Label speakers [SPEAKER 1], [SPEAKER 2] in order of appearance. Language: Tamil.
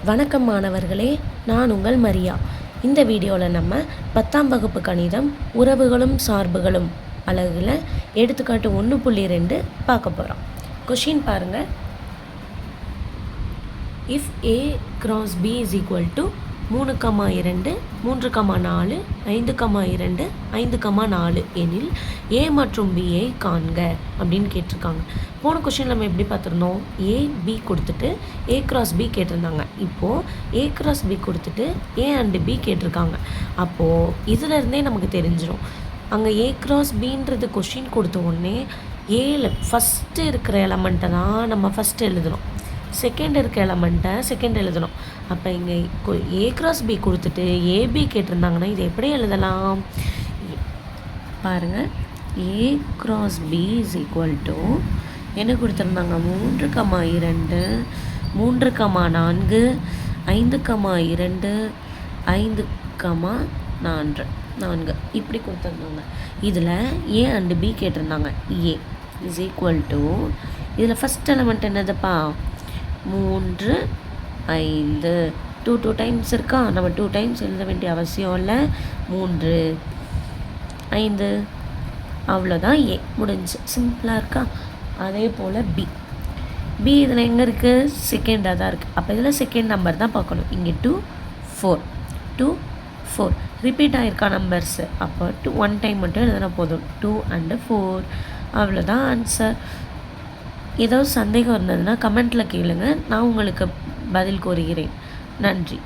[SPEAKER 1] வணக்கம் மாணவர்களே, நான் உங்கள் மரியா. இந்த வீடியோவில் நம்ம 10ஆம் வகுப்பு கணிதம் உறவுகளும் சார்புகளும் அலகுல எடுத்துக்காட்டு 1.2 பார்க்க போகிறோம். கொஷின் பாருங்கள். If A cross B is equal to 3,2 3,4 5,2 5,4 எனில் A மற்றும் Bயை காண்க அப்படின்னு கேட்டிருக்காங்க. போன கொஷின் நம்ம எப்படி பார்த்துருந்தோம்? A B கொடுத்துட்டு A cross B கேட்டிருந்தாங்க. இப்போது A cross B கொடுத்துட்டு A and B கேட்டிருக்காங்க. அப்போது இதிலருந்தே நமக்கு தெரிஞ்சிடும். அங்கே A cross Bன்றது கொஷின் கொடுத்த உடனே ஏல ஃபஸ்ட்டு இருக்கிற எலமெண்ட்டை தான் நம்ம ஃபஸ்ட்டு எழுதணும், செகண்ட் இருக்க எலமெண்ட்டை செகண்ட் எழுதணும். அப்போ இங்கே A cross B கொடுத்துட்டு AB கேட்டிருந்தாங்கன்னா இது எப்படி எழுதலாம்? பாருங்கள், A cross B is equal to என்ன கொடுத்துருந்தாங்க? 3,2 3,4 5,2 5,4 இப்படி கொடுத்துருந்தாங்க. இதில் A and B கேட்டிருந்தாங்க. A is equal to இதில் ஃபஸ்ட் எலமெண்ட் என்னதுப்பா? 3 5 2 டைம்ஸ் இருக்கா? நம்ம 2 டைம்ஸ் எழுத வேண்டிய அவசியம் இல்லை. 3 5 அவ்வளோதான். A முடிஞ்சு, சிம்பிளாக இருக்கா? அதே போல் B இதில் எங்கே இருக்குது? செகண்டாக தான் இருக்குது. அப்போ இதில் செகண்ட் நம்பர் தான் பார்க்கணும். இங்கே 2 4 ரிப்பீட் ஆகிருக்கா நம்பர்ஸு. அப்போ 1 டைம் மட்டும் எழுதினா போதும். 2 and 4 அவ்வளோதான் ஆன்சர். ஏதாவது சந்தேகம் இருந்ததுன்னா கமெண்ட்டில் கேளுங்க, நான் உங்களுக்கு பதில் கூறுகிறேன். நன்றி.